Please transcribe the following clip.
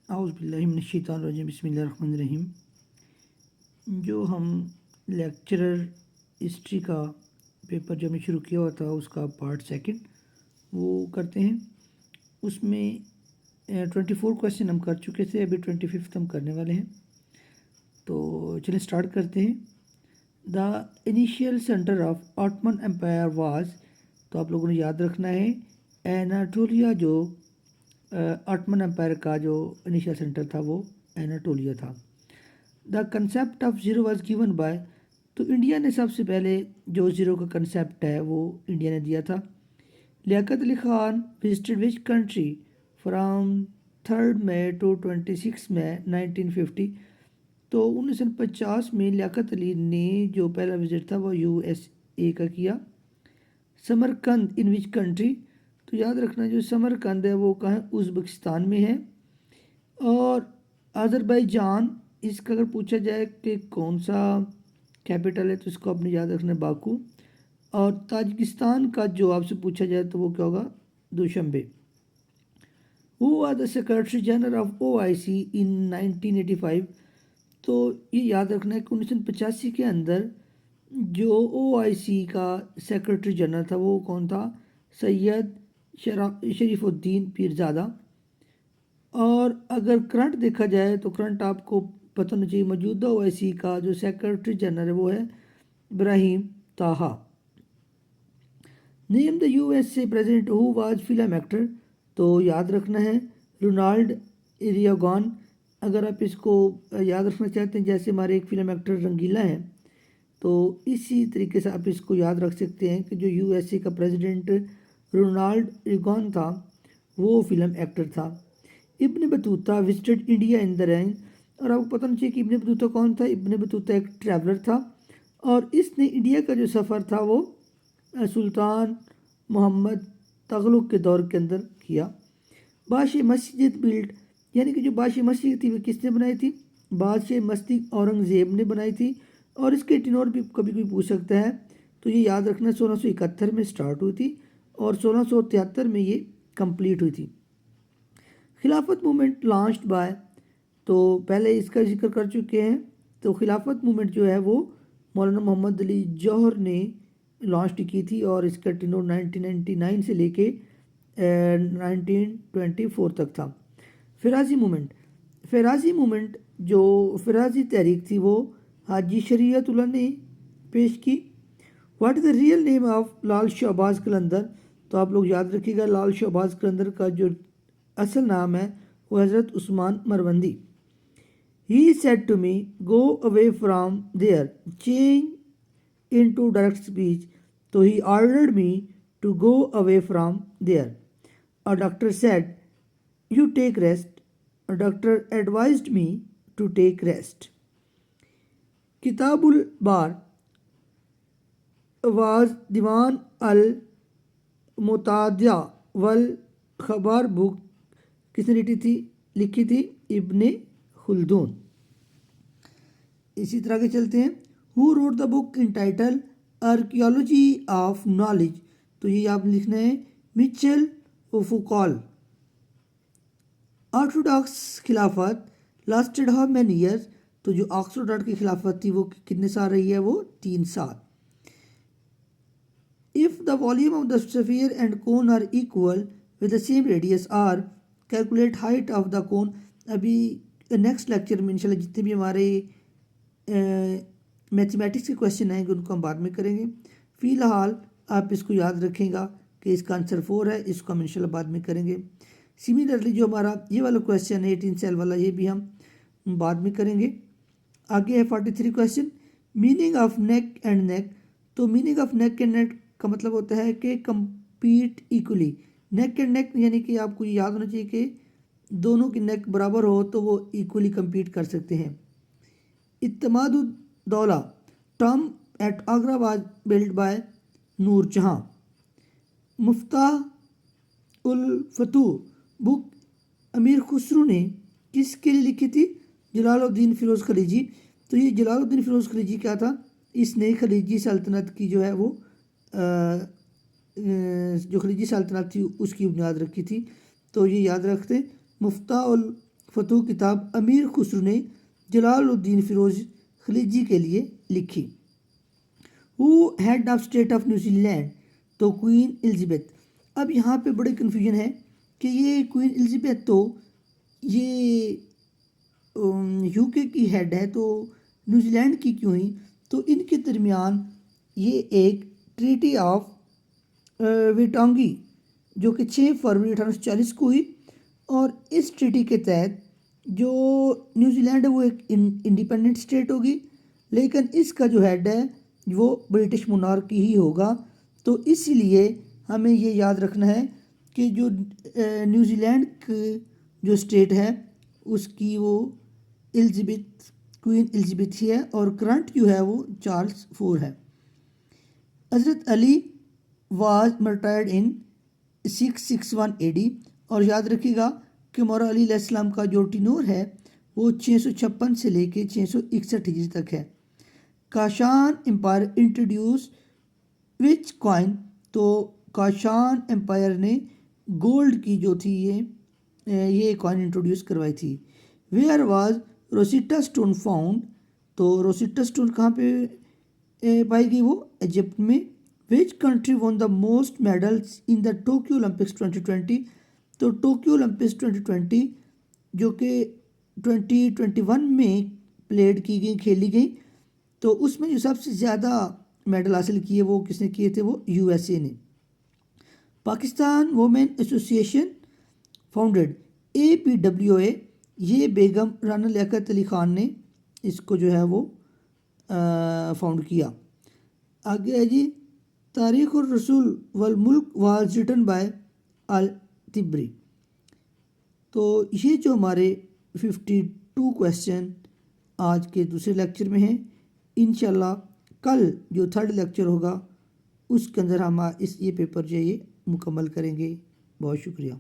اعوذ باللہ من الشیطان الرجیم بسم اللہ الرحمن الرحیم۔ جو ہم لیکچرر ہسٹری کا پیپر جو ہم نے شروع کیا ہوا تھا اس کا پارٹ سیکنڈ وہ کرتے ہیں۔ اس میں 24 کویسچن ہم کر چکے تھے، ابھی 25 ہم کرنے والے ہیں، تو چلیں سٹارٹ کرتے ہیں۔ The initial centre of Ottoman empire was, تو آپ لوگوں نے یاد رکھنا ہے ایناٹولیا، جو آٹمن امپائر کا جو انیشیل سینٹر تھا وہ ایناٹولیا تھا۔ The concept of zero was given by, تو انڈیا نے سب سے پہلے جو زیرو کا کنسیپٹ ہے وہ انڈیا نے دیا تھا۔ Liaquat Ali Khan visited which country from 3 May to 26 May 1950، تو 1950 میں لیاقت علی نے جو پہلا وزٹ تھا وہ USA کا کیا۔ سمرقند ان وچ کنٹری، تو یاد رکھنا جو سمرقند ہے وہ کہاں، ازبکستان میں ہے۔ اور آذربائیجان، اس کا اگر پوچھا جائے کہ کون سا کیپٹل ہے تو اس کو آپ نے یاد رکھنا ہے باکو۔ اور تاجکستان کا جو آپ سے پوچھا جائے تو وہ کیا ہوگا، دوشنبے۔ Who was the secretary general of OIC ان 1985، تو یہ یاد رکھنا ہے کہ 1985 کے اندر جو OIC کا سیکرٹری جنرل تھا وہ کون تھا، سید شریف الدین پیرزادہ۔ اور اگر کرنٹ دیکھا جائے تو کرنٹ آپ کو پتہ ہونا چاہیے، موجودہ OIC کا جو سیکرٹری جنرل ہے وہ ہے ابراہیم طاہا۔ نیم دا USA president who was film actor, تو یاد رکھنا ہے رونالڈ ریگان۔ اگر آپ اس کو یاد رکھنا چاہتے ہیں جیسے ہمارے ایک فلم ایکٹر رنگیلا ہیں، تو اسی طریقے سے آپ اس کو یاد رکھ سکتے ہیں کہ جو USA کا پریزیڈنٹ رونالڈ ریگان تھا وہ فلم ایکٹر تھا۔ ابن Battuta visited India in the range, اور آپ کو پتہ نہیں چاہیے کہ ابن بطوطہ کون تھا۔ ابن بطوطہ ایک ٹریولر تھا اور اس نے انڈیا کا جو سفر تھا وہ سلطان محمد تغلق کے دور کے اندر کیا۔ بادشاہ مسجد بلڈ، یعنی کہ جو بادشاہ مسجد تھی وہ کس نے بنائی تھی، بادشاہ مسجد اورنگزیب نے بنائی تھی۔ اور اس کے ٹینور بھی کبھی کوئی پوچھ سکتا ہے، تو یہ یاد رکھنا 1671 میں سٹارٹ ہوئی تھی اور 1673 میں یہ کمپلیٹ ہوئی تھی۔ خلافت موومنٹ لانچڈ بائی، تو پہلے اس کا ذکر کر چکے ہیں، تو خلافت موومنٹ جو ہے وہ مولانا محمد علی جوہر نے لانچ کی تھی اور اس کا ٹینور 1999 سے لے کے 1924 تک تھا۔ فیرازی موومنٹ، فیرازی موومنٹ جو فیرازی تحریک تھی وہ حاجی شریعت اللہ نے پیش کی۔ What is the real name of لال شہباز قلندر، تو آپ لوگ یاد رکھیے گا لال شہباز قلندر کا جو اصل نام ہے وہ حضرت عثمان مروندی۔ He said to me, go away from there, change into direct speech. So he ordered me to go away from there. A doctor said, you take rest. A doctor advised me to take rest. Kitab ul-Bar was Diwan al-Mutadya wal-Khabar book کس نے لکھی تھی، ابن خلدون۔ اسی طرح کے چلتے ہیں۔ Who wrote the book entitled archaeology of knowledge, تو یہ آپ لکھنا ہے مچل فوکال۔ آرتھوڈاکس خلافت لاسٹڈ ہاؤ مینی ایئرس، تو جو آکسفورڈ کی خلافت تھی وہ کتنے سال رہی ہے، وہ 3 سال۔ If the volume of the sphere and cone are equal with the same radius r, calculate height of the cone۔ ابھی نیکسٹ لیکچر میں انشاءاللہ جتنے بھی ہمارے میتھمیٹکس کے کویشچن آئیں گے ان کو ہم بعد میں کریں گے۔ فی الحال آپ اس کو یاد رکھیں گا کہ اس کا آنسر 4 ہے، اس کو ہم انشاءاللہ بعد میں کریں گے۔ سملرلی جو ہمارا یہ والا کویشچن ہے 18 سیل والا، یہ بھی ہم بعد میں کریں گے۔ آگے ہے 43 question, meaning of neck and neck, تو meaning of neck and neck کا مطلب ہوتا ہے کہ compete equally. Neck and neck یعنی کہ آپ کو یہ یاد ہونا چاہیے کہ دونوں کی نیک برابر ہو تو وہ ایکولی کمپیٹ کر سکتے ہیں۔ Itimad ud-Daulah tomb at Agra was built by Nur Jahan. Miftah الفتوح بک امیر خسرو نے کس کے لیے لکھی تھی، جلال الدین فیروز خلیجی۔ تو یہ جلال الدین فیروز خلیجی کیا تھا، اس نے خلیجی سلطنت کی جو ہے وہ جو خلیجی سلطنت تھی اس کی بنیاد رکھی تھی، تو یہ یاد رکھتے۔ مفتاح فتح کتاب امیر خسرو نے جلال الدین فیروز خلیجی کے لیے لکھی۔ Who had of state of New Zealand, تو کوئین الزبیتھ۔ اب یہاں پہ بڑے کنفیوژن ہے کہ یہ کوئین الزبیتھ تو یہ یو کے کی ہیڈ ہے تو نیوزی لینڈ کی کیوں ہوئی؟ تو ان کے درمیان یہ ایک ٹریٹی آف ویٹانگی جو کہ 6 فروری 1840 کو ہوئی، اور اس ٹریٹی کے تحت جو نیوزی لینڈ ہے وہ ایک انڈیپینڈنٹ اسٹیٹ ہوگی، لیکن اس کا جو ہیڈ ہے وہ برٹش مونارکی ہی ہوگا۔ تو اسی لیے ہمیں یہ یاد رکھنا ہے کہ جو نیوزی لینڈ کی جو اسٹیٹ ہے اس کی وہ کوئین الزبیتھ ہی ہے، اور کرنٹ جو ہے وہ چارلز 4 ہے۔ حضرت علی واز مرٹائرڈ ان 661 AD، اور یاد رکھیے گا کہ مولا علی علیہ السلام کا جو ٹینور ہے وہ 656 سے لے کے 661 ہجری تک ہے۔ کاشان امپائر انٹروڈیوس وچ کوائن، تو کاشان امپائر نے گولڈ کی جو تھی یہ کوائن انٹروڈیوس کروائی تھی۔ ویئر واز روسیٹا اسٹون فاؤنڈ، تو روسیٹا اسٹون کہاں پہ پائی گئی؟ وہ ایجپٹ میں۔ Which country one the most medals in the Tokyo Olympics 2020، تو ٹوکیو اولمپکس 2020 جو کہ 2021 میں پلیڈ کی گئی، کھیلی گئی، تو اس میں جو سب سے زیادہ میڈل حاصل کیے وہ کس نے کیے تھے؟ وہ USA نے۔ پاکستان وومن ایسوسی ایشن فاؤنڈیڈ APWA، یہ بیگم رانا لیاقت علی خان نے اس کو جو ہے وہ فاؤنڈ کیا۔ آگے ہے جی تاریخ الرسول والملک واز ریٹن بائی الطبری۔ تو یہ جو ہمارے 52 کویسچن آج کے دوسرے لیکچر میں ہیں، انشاءاللہ کل جو تھرڈ لیکچر ہوگا اس کے اندر ہم یہ پیپر جو ہے یہ مکمل کریں گے۔ بہت شکریہ۔